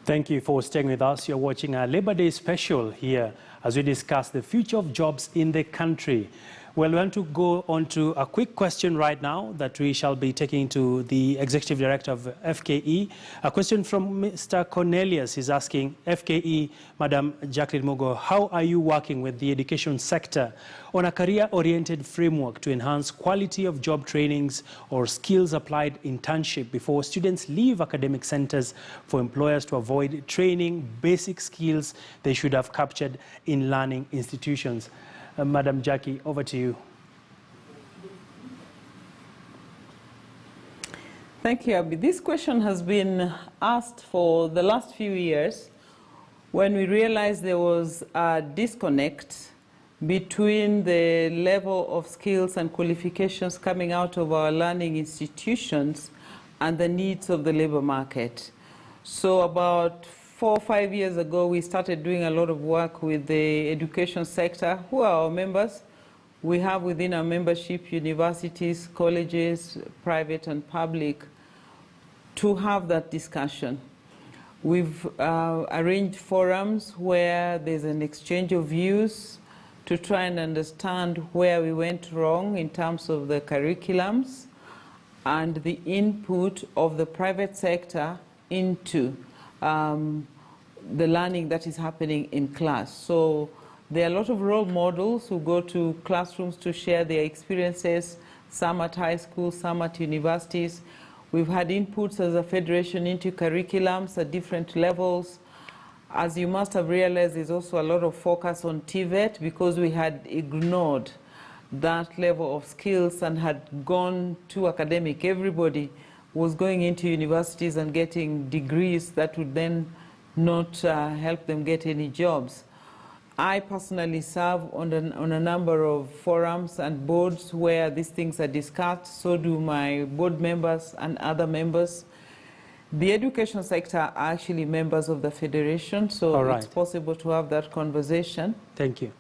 Thank you for staying with us. You're watching our Labor Day special here as we discuss the future of jobs in the country. Well, we want to go on to a quick question right now that we shall be taking to the Executive Director of FKE. A question from Mr. Cornelius is asking, FKE, Madam Jacqueline Mugo, how are you working with the education sector on a career-oriented framework to enhance quality of job trainings or skills-applied internship before students leave academic centers for employers to avoid training basic skills they should have captured in learning institutions? Madam Jackie, over to you. Thank you, Abby. This question has been asked for the last few years when we realized there was a disconnect between the level of skills and qualifications coming out of our learning institutions and the needs of the labor market. So about 4 or 5 years ago, we started doing a lot of work with the education sector, who are our members. We have within our membership universities, colleges, private and public, to have that discussion. We've arranged forums where there's an exchange of views to try and understand where we went wrong in terms of the curriculums and the input of the private sector into the learning that is happening in class. So there are a lot of role models who go to classrooms to share their experiences, some at high school, some at universities. We've had inputs as a federation into curriculums at different levels. As you must have realized, there's also a lot of focus on TVET because we had ignored that level of skills and had gone to academic. Everybody was going into universities and getting degrees that would then not help them get any jobs. I personally serve on a number of forums and boards where these things are discussed. So do my board members and other members. The education sector are actually members of the federation, so it's possible to have that conversation. Thank you.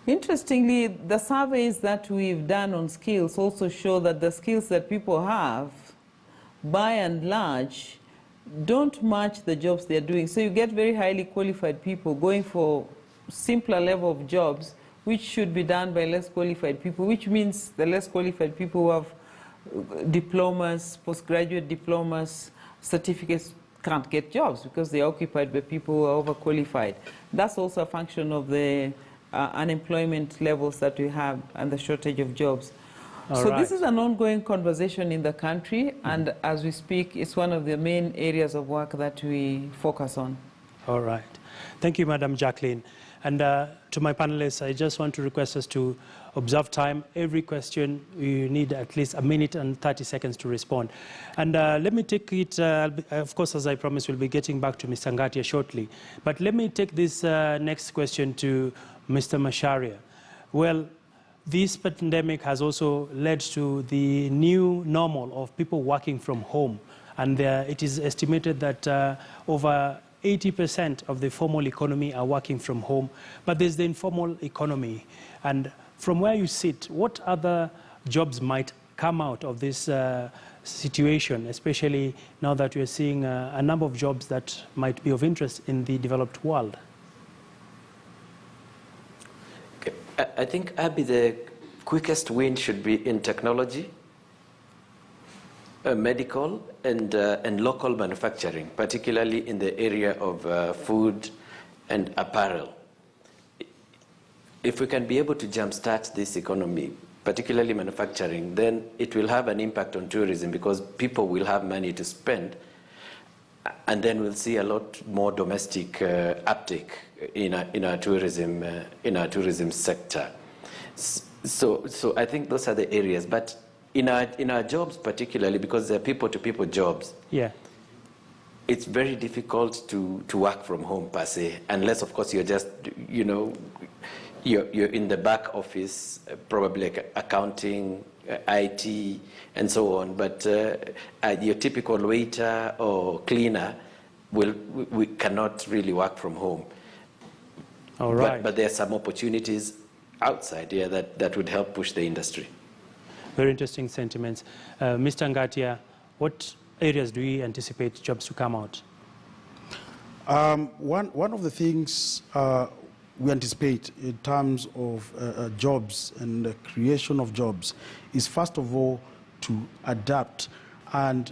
Interestingly, the surveys that we've done on skills also show that the skills that people have, by and large, don't match the jobs they're doing. So you get very highly qualified people going for simpler level of jobs, which should be done by less qualified people, which means the less qualified people who have diplomas, postgraduate diplomas, certificates can't get jobs because they're occupied by people who are overqualified. That's also a function of the unemployment levels that we have and the shortage of jobs. This is an ongoing conversation in the country, and as we speak, it's one of the main areas of work that we focus on. All right. Thank you, Madam Jacqueline. And to my panelists, I just want to request us to observe time. Every question, you need at least a minute and 30 seconds to respond. And let me take it, of course, as I promised, we'll be getting back to Mr. Ngatia shortly. But let me take this next question to Mr. Macharia. Well, this pandemic has also led to the new normal of people working from home. And it is estimated that over 80% of the formal economy are working from home. But there's the informal economy. And from where you sit, what other jobs might come out of this situation, especially now that we're seeing a number of jobs that might be of interest in the developed world? I think, Abby, the quickest win should be in technology, medical, and local manufacturing, particularly in the area of food and apparel. If we can be able to jumpstart this economy, particularly manufacturing, then it will have an impact on tourism because people will have money to spend, and then we'll see a lot more domestic uptake in our tourism sector. So I think those are the areas. But in our jobs particularly, because they're people-to-people jobs, it's very difficult to work from home per se, unless of course you're just, you're in the back office, probably like accounting, IT, and so on. But your typical waiter or cleaner, we cannot really work from home. All right. But there are some opportunities outside here that would help push the industry. Very interesting sentiments. Mr. Ngatia, what areas do we anticipate jobs to come out? One of the things we anticipate in terms of jobs and the creation of jobs is, first of all, to adapt and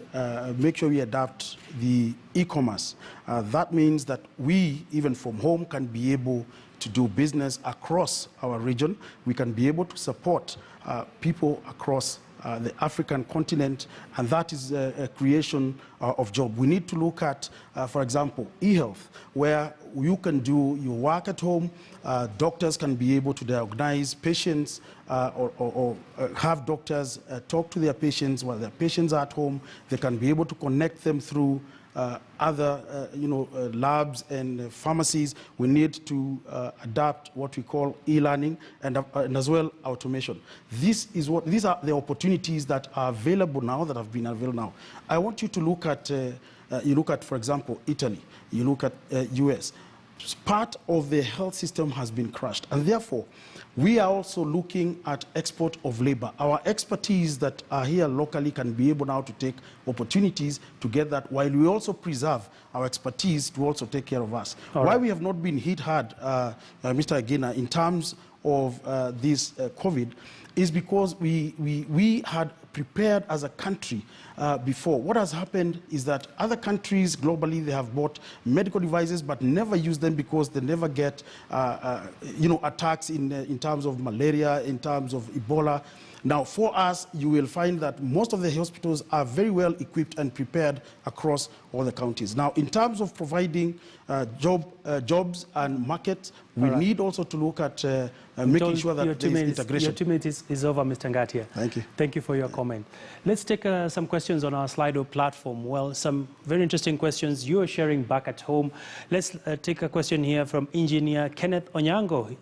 make sure we adapt the e-commerce. That means that we, even from home, can be able to do business across our region. We can be able to support people across the African continent, and that is a creation of job. We need to look at, for example, e-health, where you can do your work at home. Doctors can be able to diagnose patients or have doctors talk to their patients while their patients are at home. They can be able to connect them through other labs and pharmacies. We need to adapt what we call e-learning and as well automation. These are the opportunities that are available now, that have been available now. I want you to look at, for example, Italy. You look at US. Part of the health system has been crushed, and therefore we are also looking at export of labor. Our expertise that are here locally can be able now to take opportunities to get that, while we also preserve our expertise to also take care of us. Why we have not been hit hard, Mr. Agena, in terms of this COVID is because we had prepared as a country before. What has happened is that other countries globally, they have bought medical devices but never use them because they never get attacks in terms of malaria, in terms of Ebola. Now, for us, you will find that most of the hospitals are very well equipped and prepared across all the counties. Now, in terms of providing jobs and markets, we need also to look at making sure that there is integration. Your 2 minutes is over, Mr. Ngatia. Thank you. Thank you for your comment. Let's take some questions on our Slido platform. Well, some very interesting questions you are sharing back at home. Let's take a question here from Engineer Kenneth Onyango.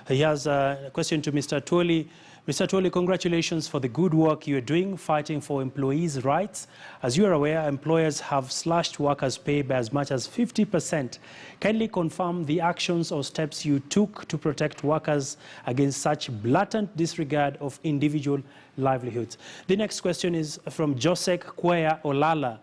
He has a question to Mr. Twoli. Mr. Twoli, congratulations for the good work you are doing fighting for employees' rights. As you are aware, employers have slashed workers' pay by as much as 50%. Kindly confirm the actions or steps you took to protect workers against such blatant disregard of individual livelihoods. The next question is from Josek Kwea Olala.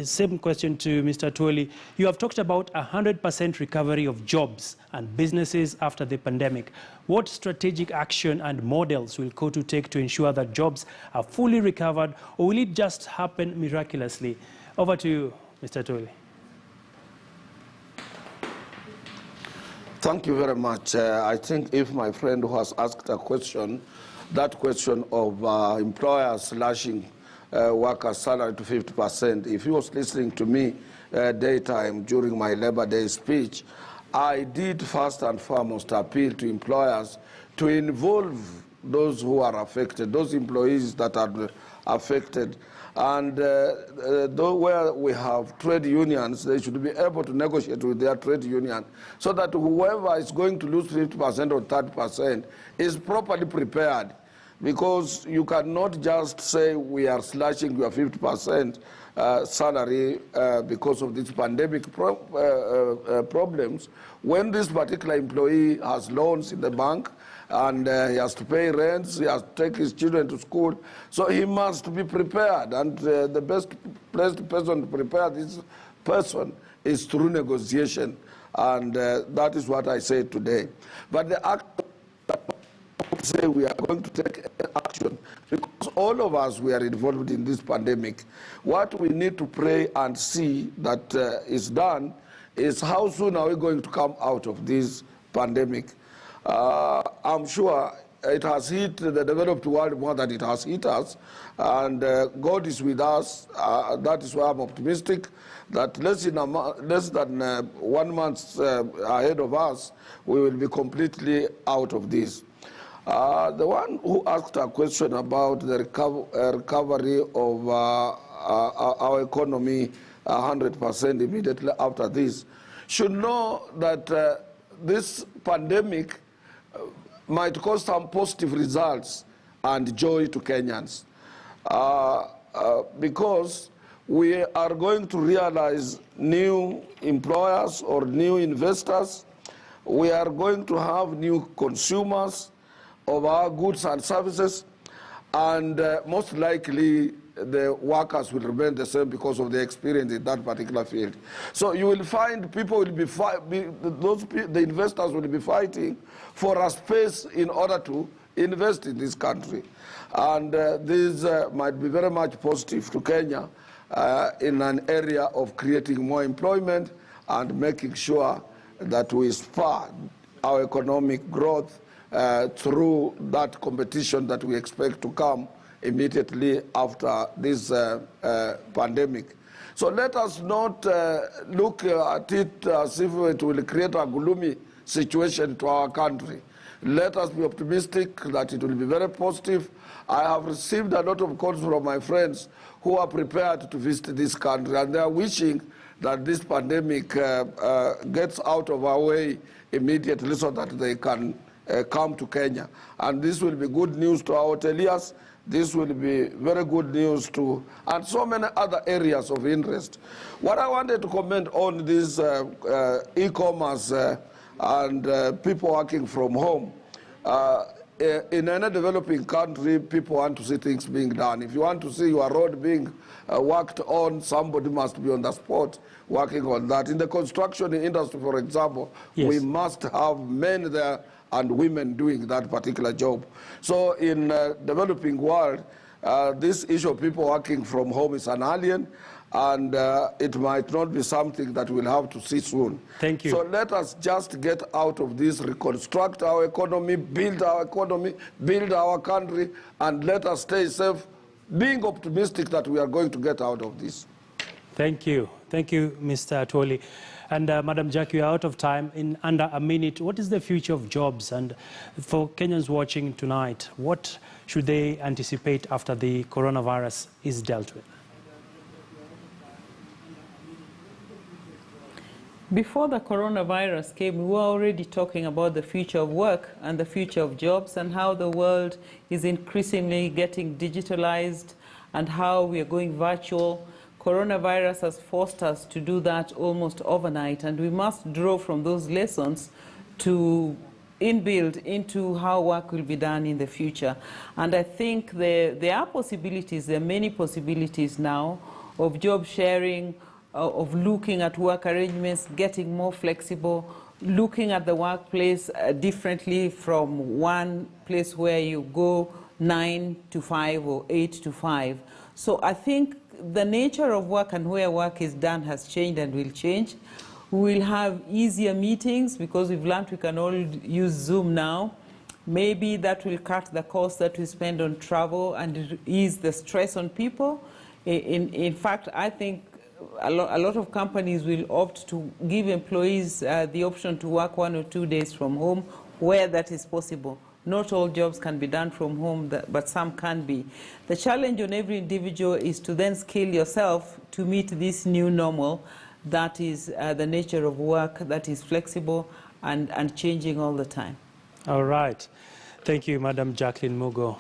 Same question to Mr. Twoli. You have talked about 100% recovery of jobs and businesses after the pandemic. What strategic action and models will KOTU take to ensure that jobs are fully recovered, or will it just happen miraculously? Over to you, Mr. Twoli. Thank you very much. I think if my friend who has asked a question, that question of employers slashing workers' salary to 50%, if he was listening to me daytime during my Labor Day speech, I did first and foremost appeal to employers to involve those who are affected, those employees that are affected. And though where we have trade unions, they should be able to negotiate with their trade union so that whoever is going to lose 50% or 30% is properly prepared. Because you cannot just say we are slashing your 50% salary because of these pandemic problems, when this particular employee has loans in the bank and he has to pay rents, he has to take his children to school, so he must be prepared. And the best placed person to prepare this person is through negotiation, and that is what I say today. But the act say we are going to take action because all of us we are involved in this pandemic. What we need to pray and see that is done is how soon are we going to come out of this pandemic. I'm sure it has hit the developed world more than it has hit us, and God is with us. That is why I'm optimistic that less than 1 month ahead of us, we will be completely out of this. The one who asked a question about the recovery of our economy 100% immediately after this should know that this pandemic might cause some positive results and joy to Kenyans because we are going to realize new employers or new investors. We are going to have new consumers of our goods and services, and most likely the workers will remain the same because of their experience in that particular field. So you will find people will the investors will be fighting for a space in order to invest in this country. And this might be very much positive to Kenya in an area of creating more employment and making sure that we spur our economic growth through that competition that we expect to come immediately after this pandemic. So let us not look at it as if it will create a gloomy situation to our country. Let us be optimistic that it will be very positive. I have received a lot of calls from my friends who are prepared to visit this country, and they are wishing that this pandemic gets out of our way immediately so that they can come to Kenya. And this will be good news to our hoteliers. This will be very good news to, and so many other areas of interest. What I wanted to comment on this e-commerce and people working from home. In any developing country, people want to see things being done. If you want to see your road being worked on, somebody must be on the spot working on that. In the construction industry, for example, yes, we must have men there and women doing that particular job. So in developing world, this issue of people working from home is an alien, and it might not be something that we'll have to see soon. Thank you. So let us just get out of this, reconstruct our economy, build our country, and let us stay safe, being optimistic that we are going to get out of this. Thank you. Thank you, Mr. Atwoli. And Madam Jackie, we are out of time. In under a minute, what is the future of jobs? And for Kenyans watching tonight, what should they anticipate after the coronavirus is dealt with? Before the coronavirus came, we were already talking about the future of work and the future of jobs and how the world is increasingly getting digitalized and how we are going virtual. Coronavirus has forced us to do that almost overnight, and we must draw from those lessons to inbuild into how work will be done in the future. And I think there are possibilities, there are many possibilities now of job sharing, of looking at work arrangements, getting more flexible, looking at the workplace differently from one place where you go 9 to 5 or 8 to 5. So I think the nature of work and where work is done has changed and will change. We will have easier meetings because we've learned we can all use Zoom now. Maybe that will cut the cost that we spend on travel and ease the stress on people. In fact, I think a lot of companies will opt to give employees the option to work 1 or 2 days from home where that is possible. Not all jobs can be done from home, but some can be. The challenge on every individual is to then scale yourself to meet this new normal that is the nature of work that is flexible and changing all the time. All right. Thank you, Madam Jacqueline Mugo.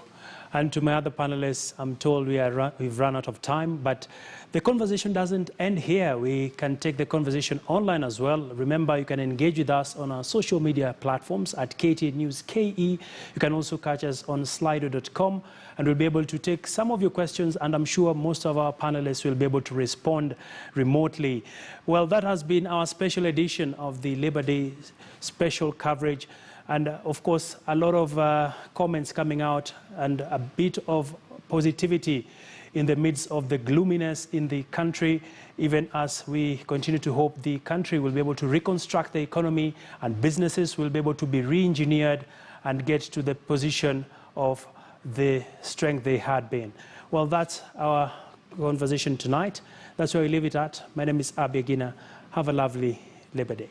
And to my other panelists, I'm told we've run out of time, but the conversation doesn't end here. We can take the conversation online as well. Remember, you can engage with us on our social media platforms at KTN News KE. You can also catch us on slido.com, and we'll be able to take some of your questions, and I'm sure most of our panelists will be able to respond remotely. Well, that has been our special edition of the Labor Day special coverage. And of course, a lot of comments coming out and a bit of positivity in the midst of the gloominess in the country, even as we continue to hope the country will be able to reconstruct the economy and businesses will be able to be re-engineered and get to the position of the strength they had been. Well, that's our conversation tonight. That's where we leave it at. My name is Abia Gina. Have a lovely Labor Day.